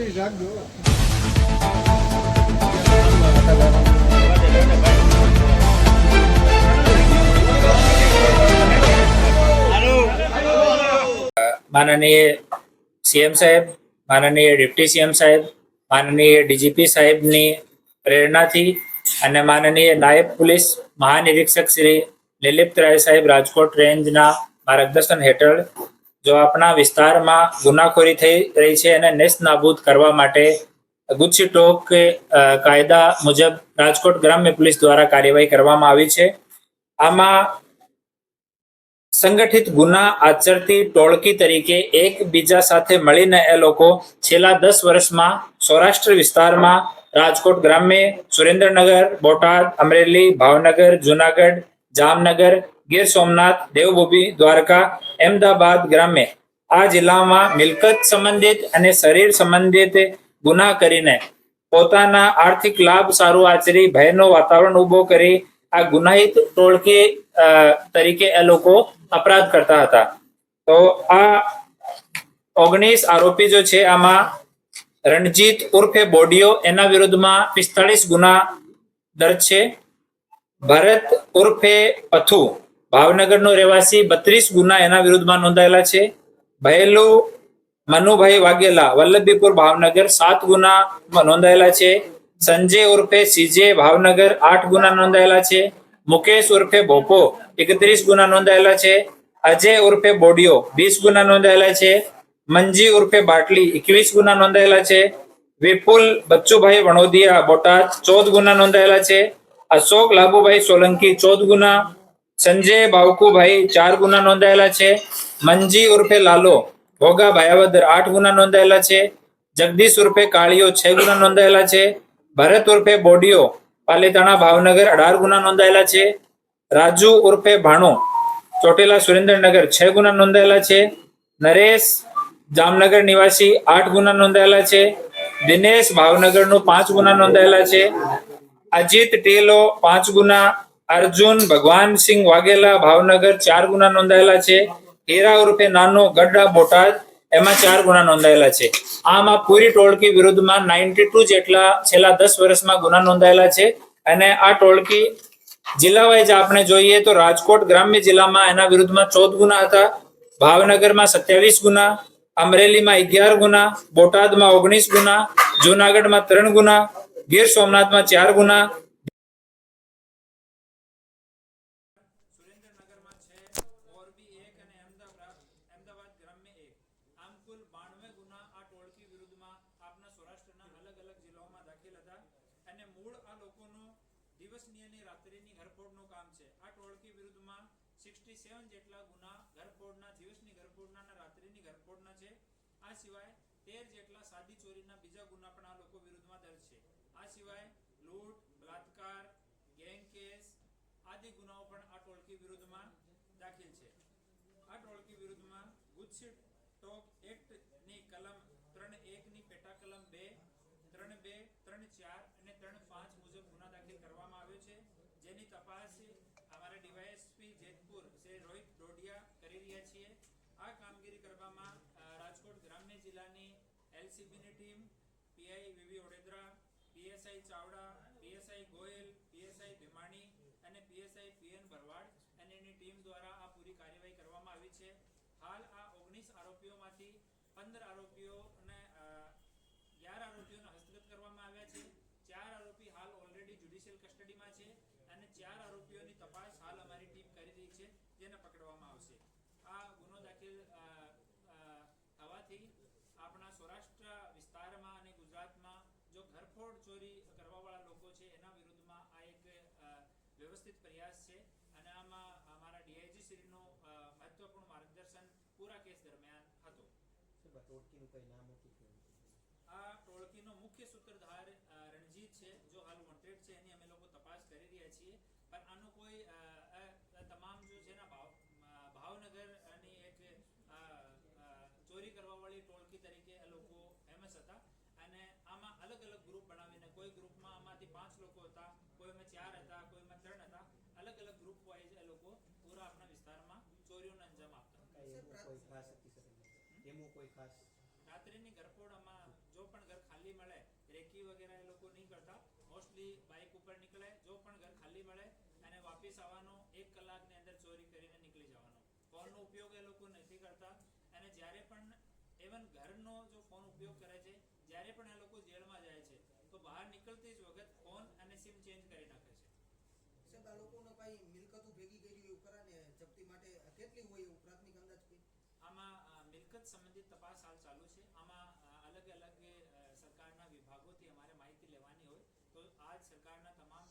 माननीय सीएम साहेब, माननीय deputy CM साहेब, माननीय डीजीपी साहेबनी प्रेरणाथी અને માનનીય નાયબ પોલીસ મહાનિરીક્ષક શ્રી નિલિપ્ત રાય સાહેબ રાજકોટ રેન્જના માર્ગદર્શન હેઠળ જો આપણા વિસ્તારમાં ગુનાખોરી થઈ રહી છે અને નેસ્ત નાબૂદ કરવા માટે ગુચ્છી ટોક કાયદા મુજબ રાજકોટ ગ્રામ્ય પોલીસ દ્વારા કાર્યવાહી કરવામાં આવી છે। આમાં સંગઠિત ગુના આચરતી ટોળકી તરીકે એકબીજા સાથે મળીને એ લોકો છેલ્લા 10 વર્ષમાં સૌરાષ્ટ્ર વિસ્તારમાં રાજકોટ ગ્રામ્ય, સુરેન્દ્રનગર, બોટાદ, અમરેલી, ભાવનગર, જુનાગઢ, જામનગર, ગીર સોમનાથ, દેવભૂમિ, દ્વારકા, અમદાવાદ ગ્રામ્ય આ જિલ્લામાં મિલકત સંબંધિત અને શરીર સંબંધિત ગુના કરીને પોતાના આર્થિક લાભ સારું આચરી ભયનો વાતાવરણ ઉભો કરી આ ગુનાહિત ટોળકી તરીકે એ લોકો અપરાધ કરતા હતા। તો આ 19 આરોપી જો છે આમાં રણજીત ઉર્ફે બોડિયો એના વિરુદ્ધમાં 45 ગુના દર્જ છે। ભરત ઉર્ફે પથુ ભાવનગરનો રહેવાસી 32 ગુના એના વિરુદ્ધમાં નોંધાયેલા છે। ભયલુ મનુભાઈ વાઘેલા વલ્લભીપુર ભાવનગર 7 ગુના નોંધાયેલા છે। સંજય ઉર્ફે સીજે ભાવનગર 8 ગુના નોંધાયેલા છે। મુકેશ ઉર્ફે ભોપો 31 ગુના નોંધાયેલા છે। અજય ઉર્ફે બોડિયો 20 ગુના નોંધાયેલા છે। મંજી ઉર્ફે બાટલી 21 ગુના નોંધાયેલા છે। વિપુલ બચ્ચુભાઈ વણોદિયા બોટાદ 14 ગુના નોંધાયેલા છે। અશોક લાભુભાઈ સોલંકી 14 ગુના, સંજય બાવકુભાઈ 4 ગુના નોંધાયેલા છે। મંજી ઉર્ફે લાલો ભોગા ભાયાવદર 8 ગુના નોંધાયેલા છે। જગદીશ ઉર્ફે કાળિયો 6 ગુના નોંધાયેલા છે। ભરત ઉર્ફે બોડિયો પાલીતાણા ભાવનગર 18 ગુના નોંધાયેલા છે। રાજુ ઉર્ફે ભાણો ચોટીલા સુરેન્દ્રનગર 6 ગુના નોંધાયેલા છે। નરેશ જામનગર નિવાસી 8 ગુના નોંધાયેલા છે। દિનેશ ભાવનગરનો 5 ગુના નોંધાયેલા છે। અજીત ટેલો 5 ગુના, અર્જુન ભગવાનસિંહ વાઘેલા ભાવનગર 4 ગુના નોંધાયેલા છે। હીરા ઉર્ફે નાનો ગઢડા બોટાદ એમાં 4 ગુના નોંધાયેલા છે। આમાં પૂરી ટોળકી વિરુદ્ધમાં 92 જેટલા છેલ્લા 10 વર્ષમાં ગુના નોંધાયેલા છે। અને આ ટોળકી જિલ્લા વાઇઝ આપણે જોઈએ તો રાજકોટ ગ્રામ્ય જિલ્લામાં એના વિરુદ્ધમાં 14 ગુના હતા, ભાવનગરમાં 27 ગુના, અમરેલીમાં 11 ગુના, બોટાદમાં 19 ગુના, જુનાગઢમાં 3 ગુના, ગીર સોમનાથમાં 4 ગુના, સુરેન્દ્રનગરમાં 6, મોરબી 1 અને અમદાવાદ ગ્રામ્ય 1 આમ કુલ 92 ગુના આ ટોળકી વિરુદ્ધમાં આપના સૌરાષ્ટ્રના અલગ અલગ જિલ્લાઓમાં દાખલ હતા। અને મૂળ આ લોકોનો દિવસની અને રાત્રિની ઘરફોડનું કામ છે। આ ટોળકી વિરુદ્ધમાં 67 જેટલા ગુના ઘરફોડના, દિવસની ઘરફોડના અને રાત્રિની ઘરફોડના છે। આ સિવાય 13 જેટલા સાદી ચોરીના બીજા ગુના પણ આ લોકો વિરુદ્ધમાં દર્જ છે। આ સિવાય લૂંટ, બલાત્કાર, ગેંગ કેસ આદિ ગુનાઓ પણ આ ટોળકી વિરુદ્ધમાં દાખલ છે। આ ટોળકી વિરુદ્ધમાં ગુચ્છી ટોક એક્ટની કલમ 3.1 ની પેટા કલમ 2, 3.2, 3.4 અને 3.5 મુજબ ગુના દાખલ કરવામાં આવ્યો છે, જેની તપાસ અમારા ડીવાયએસપી જેતપુર શ્રી રોહિત ડોડિયા કરી રહ્યા છીએ। આ કામગીરી કરવામાં રાજકોટ ગ્રામ્ય જિલ્લાની એલસીબીની team, PI VV Odedara, PSI Chavda, PSI Goyal, PSI Bhimani અને પીએસઆઈ પીએન ભરવાડ અને એની ટીમ દ્વારા આ પૂરી કાર્યવાહી કરવામાં આવી છે। હાલ આ 19 આરોપીઓમાંથી 15 આરોપીઓને 11 આરોપીઓને હસ્તગત કરવામાં આવ્યા છે। 4 આરોપી હાલ ઓલરેડી જ્યુડિશિયલ કસ્ટડીમાં છે અને 4 આરોપીઓની તપાસ હાલ અમારી ટીમ કરી રહી છે, જેને પકડવામાં આવશે। આ ગુનો દાખલ થવાથી આપણા સૌરાષ્ટ્ર વિસ્તારમાં અને ગુજરાતમાં જો ઘરફોડ ચોરી કરવાવાળા લોકો છે એના વિરુદ્ધમાં આ એક વ્યવસ્થિત પ્રયાસ છે। અને આમાં અમારા ડીઆઈજી શ્રીનું મહત્વપૂર્ણ માર્ગદર્શન પૂરા કેસ દરમિયાન હતું। આ ટોળકીનો મુખ્ય સૂત્રધાર રણજીત છે, જો હાલ વોન્ટેડ છે, એની અમે લોકો તપાસ કરી રહ્યા છીએ। પણ આનો કોઈ તમામ જો છે ને ભાવનગરની એક ચોરી કરવાવાળી ટોળકી તરીકે એ લોકો ફેમસ હતા। અને આમાં અલગ અલગ ગ્રુપ બનાવીને કોઈ ગ્રુપમાં આમાંથી 5 લોકો હતા, કોઈમાં 4 હતા, કોઈમાં 3 હતા, અલગ અલગ ગ્રુપ વાઇઝ એ લોકો પૂરા આપણા વિસ્તારમાં ચોરીઓને અંજામ આપતા હતા। રાત્રિની ઘરફોડ આમાં જો પણ ખાલી મળે રેકી વગેરે એ લોકો નહીં કરતા, મોસ્ટલી બાઇક ઉપર નીકળે, જો પણ ઘર ખાલી મળે અને વાપસ આવવાનો 1 કલાકની અંદર ચોરી કરીને નીકળી જવાનો. ફોનનો ઉપયોગ એ લોકો નથી કરતા. અને જ્યારે પણ ઇવન ઘરનો જો ફોન ઉપયોગ કરે છે, જ્યારે પણ એ લોકો જેલમાં જાય છે તો બહાર નીકળતી જ વખત ફોન અને સિમ ચેન્જ કરી નાખે છે. સાહેબ, આ લોકોને કઈ મિલકતો ભેગી કરી એવું કરાને જપ્તી માટે કેટલી હોય એવું પ્રાથમિક અંદાજ કઈ? આમાં મિલકત સંબંધિત તપાસ હાલ ચાલુ છે. આમાં અલગ અલગ સરકારના વિભાગોથી અમારે માહિતી લેવાની હોય તો આજ સરકારના તમામ